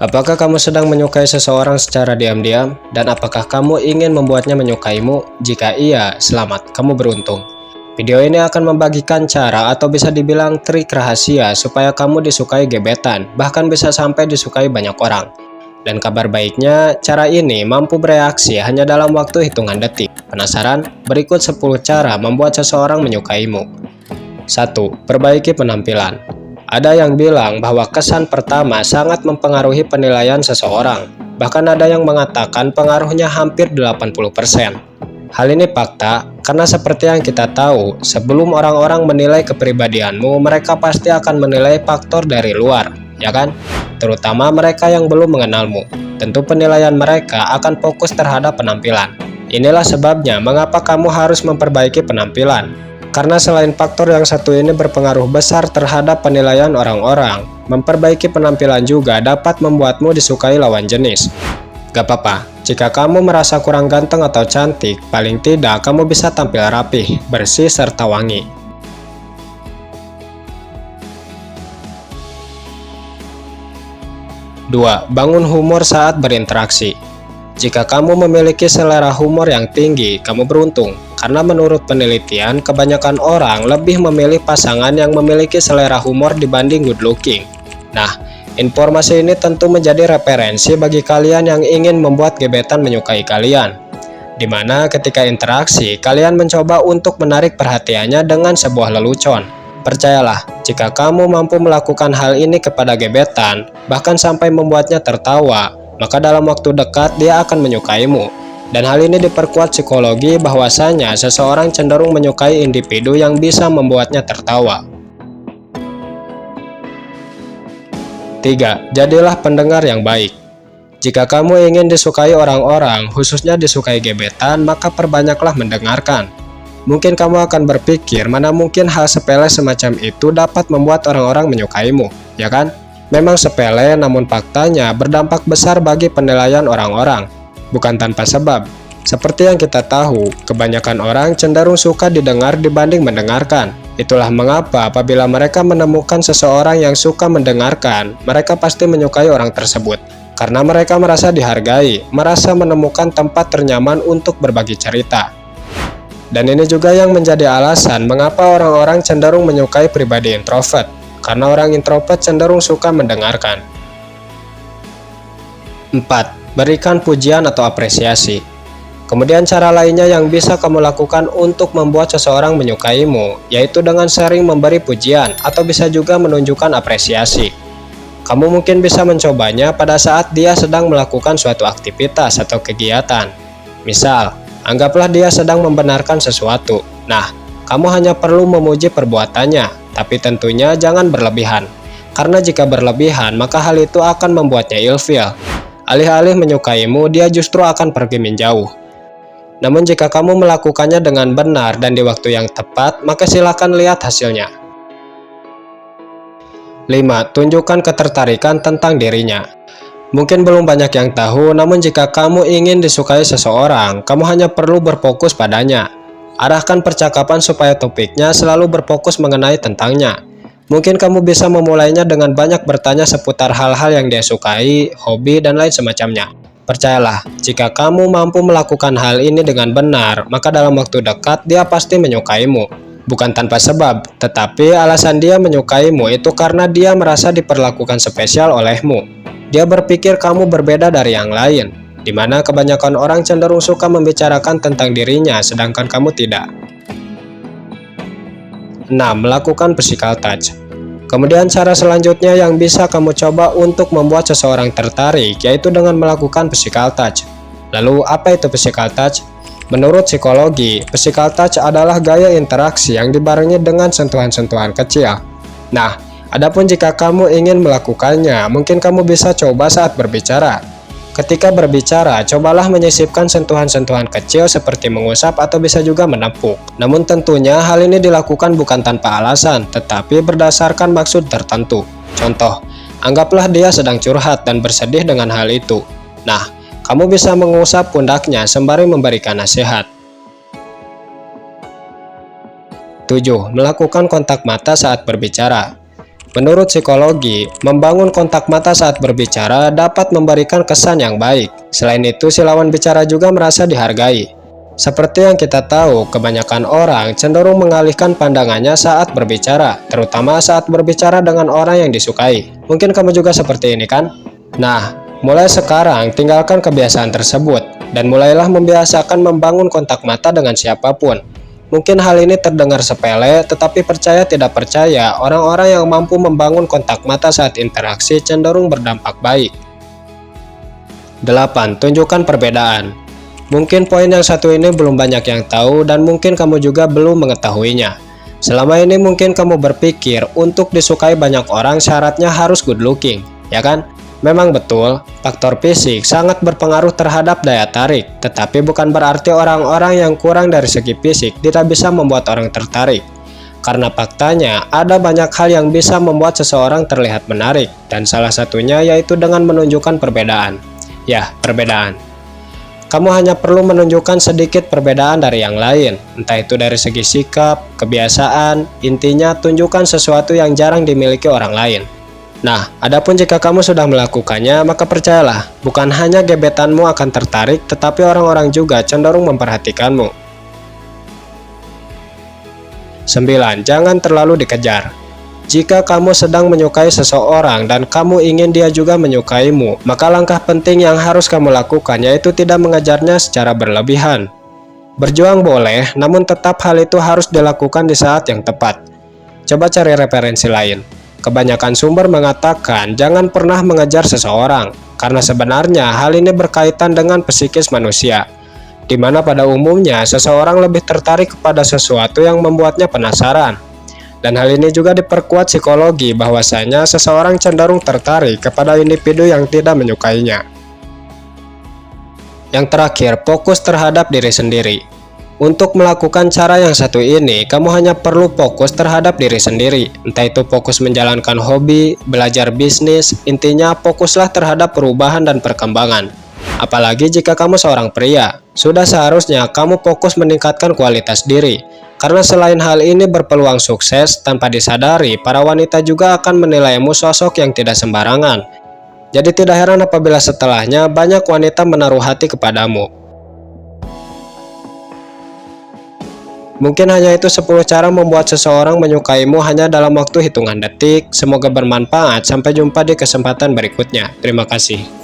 Apakah kamu sedang menyukai seseorang secara diam-diam? Dan apakah kamu ingin membuatnya menyukaimu? Jika iya, selamat, kamu beruntung. Video ini akan membagikan cara atau bisa dibilang trik rahasia supaya kamu disukai gebetan, bahkan bisa sampai disukai banyak orang. Dan kabar baiknya, cara ini mampu bereaksi hanya dalam waktu hitungan detik. Penasaran? Berikut 10 cara membuat seseorang menyukaimu. 1. Perbaiki penampilan. Ada yang bilang bahwa kesan pertama sangat mempengaruhi penilaian seseorang. Bahkan ada yang mengatakan pengaruhnya hampir 80%. Hal ini fakta, karena seperti yang kita tahu, sebelum orang-orang menilai kepribadianmu, mereka pasti akan menilai faktor dari luar, ya kan? Terutama mereka yang belum mengenalmu. Tentu penilaian mereka akan fokus terhadap penampilan. Inilah sebabnya mengapa kamu harus memperbaiki penampilan. Karena selain faktor yang satu ini berpengaruh besar terhadap penilaian orang-orang, memperbaiki penampilan juga dapat membuatmu disukai lawan jenis. Gak apa-apa, jika kamu merasa kurang ganteng atau cantik, paling tidak kamu bisa tampil rapih, bersih, serta wangi. 2. Bangun humor saat berinteraksi. Jika kamu memiliki selera humor yang tinggi, kamu beruntung. Karena menurut penelitian, kebanyakan orang lebih memilih pasangan yang memiliki selera humor dibanding good looking. Nah, informasi ini tentu menjadi referensi bagi kalian yang ingin membuat gebetan menyukai kalian. Dimana ketika interaksi, kalian mencoba untuk menarik perhatiannya dengan sebuah lelucon. Percayalah, jika kamu mampu melakukan hal ini kepada gebetan, bahkan sampai membuatnya tertawa, maka dalam waktu dekat dia akan menyukaimu. Dan hal ini diperkuat psikologi bahwasanya seseorang cenderung menyukai individu yang bisa membuatnya tertawa. 3. Jadilah pendengar yang baik. Jika kamu ingin disukai orang-orang, khususnya disukai gebetan, maka perbanyaklah mendengarkan. Mungkin kamu akan berpikir mana mungkin hal sepele semacam itu dapat membuat orang-orang menyukaimu, ya kan? Memang sepele, namun faktanya berdampak besar bagi penilaian orang-orang. Bukan tanpa sebab. Seperti yang kita tahu, kebanyakan orang cenderung suka didengar dibanding mendengarkan. Itulah mengapa apabila mereka menemukan seseorang yang suka mendengarkan, mereka pasti menyukai orang tersebut. Karena mereka merasa dihargai, merasa menemukan tempat ternyaman untuk berbagi cerita. Dan ini juga yang menjadi alasan mengapa orang-orang cenderung menyukai pribadi introvert. Karena orang introvert cenderung suka mendengarkan. 4. Berikan pujian atau apresiasi. Kemudian cara lainnya yang bisa kamu lakukan untuk membuat seseorang menyukaimu, yaitu dengan sering memberi pujian atau bisa juga menunjukkan apresiasi. Kamu mungkin bisa mencobanya pada saat dia sedang melakukan suatu aktivitas atau kegiatan. Misal, anggaplah dia sedang membenarkan sesuatu. Nah, kamu hanya perlu memuji perbuatannya, tapi tentunya jangan berlebihan. Karena jika berlebihan, maka hal itu akan membuatnya ilfil. Alih-alih menyukaimu, dia justru akan pergi menjauh. Namun jika kamu melakukannya dengan benar dan di waktu yang tepat, maka silakan lihat hasilnya. 5. Tunjukkan ketertarikan tentang dirinya. Mungkin belum banyak yang tahu, namun jika kamu ingin disukai seseorang, kamu hanya perlu berfokus padanya. Arahkan percakapan supaya topiknya selalu berfokus mengenai tentangnya. Mungkin kamu bisa memulainya dengan banyak bertanya seputar hal-hal yang dia sukai, hobi, dan lain semacamnya. Percayalah, jika kamu mampu melakukan hal ini dengan benar, maka dalam waktu dekat dia pasti menyukaimu. Bukan tanpa sebab, tetapi alasan dia menyukaimu itu karena dia merasa diperlakukan spesial olehmu. Dia berpikir kamu berbeda dari yang lain, di mana kebanyakan orang cenderung suka membicarakan tentang dirinya, sedangkan kamu tidak. 6. Melakukan physical touch. Kemudian cara selanjutnya yang bisa kamu coba untuk membuat seseorang tertarik, yaitu dengan melakukan physical touch. Lalu apa itu physical touch? Menurut psikologi, physical touch adalah gaya interaksi yang dibarengi dengan sentuhan-sentuhan kecil. Nah, adapun jika kamu ingin melakukannya, mungkin kamu bisa coba saat berbicara. Ketika berbicara, cobalah menyisipkan sentuhan-sentuhan kecil seperti mengusap atau bisa juga menepuk. Namun tentunya hal ini dilakukan bukan tanpa alasan, tetapi berdasarkan maksud tertentu. Contoh, anggaplah dia sedang curhat dan bersedih dengan hal itu. Nah, kamu bisa mengusap pundaknya sembari memberikan nasihat. 7. Melakukan kontak mata saat berbicara. Menurut psikologi, membangun kontak mata saat berbicara dapat memberikan kesan yang baik. Selain itu, si lawan bicara juga merasa dihargai. Seperti yang kita tahu, kebanyakan orang cenderung mengalihkan pandangannya saat berbicara, terutama saat berbicara dengan orang yang disukai. Mungkin kamu juga seperti ini kan? Nah, mulai sekarang tinggalkan kebiasaan tersebut, dan mulailah membiasakan membangun kontak mata dengan siapapun. Mungkin hal ini terdengar sepele, tetapi percaya tidak percaya, orang-orang yang mampu membangun kontak mata saat interaksi cenderung berdampak baik. 8. Tunjukkan perbedaan. Mungkin poin yang satu ini belum banyak yang tahu dan mungkin kamu juga belum mengetahuinya. Selama ini mungkin kamu berpikir untuk disukai banyak orang syaratnya harus good looking, ya kan? Memang betul, faktor fisik sangat berpengaruh terhadap daya tarik, tetapi bukan berarti orang-orang yang kurang dari segi fisik tidak bisa membuat orang tertarik. Karena faktanya, ada banyak hal yang bisa membuat seseorang terlihat menarik, dan salah satunya yaitu dengan menunjukkan perbedaan. Ya, perbedaan. Kamu hanya perlu menunjukkan sedikit perbedaan dari yang lain, entah itu dari segi sikap, kebiasaan, intinya tunjukkan sesuatu yang jarang dimiliki orang lain. Nah, adapun jika kamu sudah melakukannya, maka percayalah, bukan hanya gebetanmu akan tertarik, tetapi orang-orang juga cenderung memperhatikanmu. 9. Jangan terlalu dikejar. Jika kamu sedang menyukai seseorang dan kamu ingin dia juga menyukaimu, maka langkah penting yang harus kamu lakukan yaitu tidak mengejarnya secara berlebihan. Berjuang boleh, namun tetap hal itu harus dilakukan di saat yang tepat. Coba cari referensi lain. Kebanyakan sumber mengatakan jangan pernah mengejar seseorang, karena sebenarnya hal ini berkaitan dengan psikis manusia, di mana pada umumnya seseorang lebih tertarik kepada sesuatu yang membuatnya penasaran. Dan hal ini juga diperkuat psikologi bahwasanya seseorang cenderung tertarik kepada individu yang tidak menyukainya. Yang terakhir, fokus terhadap diri sendiri. Untuk melakukan cara yang satu ini, kamu hanya perlu fokus terhadap diri sendiri. Entah itu fokus menjalankan hobi, belajar bisnis, intinya fokuslah terhadap perubahan dan perkembangan. Apalagi jika kamu seorang pria, sudah seharusnya kamu fokus meningkatkan kualitas diri. Karena selain hal ini berpeluang sukses, tanpa disadari, para wanita juga akan menilaimu sosok yang tidak sembarangan. Jadi tidak heran apabila setelahnya banyak wanita menaruh hati kepadamu. Mungkin hanya itu 10 cara membuat seseorang menyukaimu hanya dalam waktu hitungan detik. Semoga bermanfaat. Sampai jumpa di kesempatan berikutnya. Terima kasih.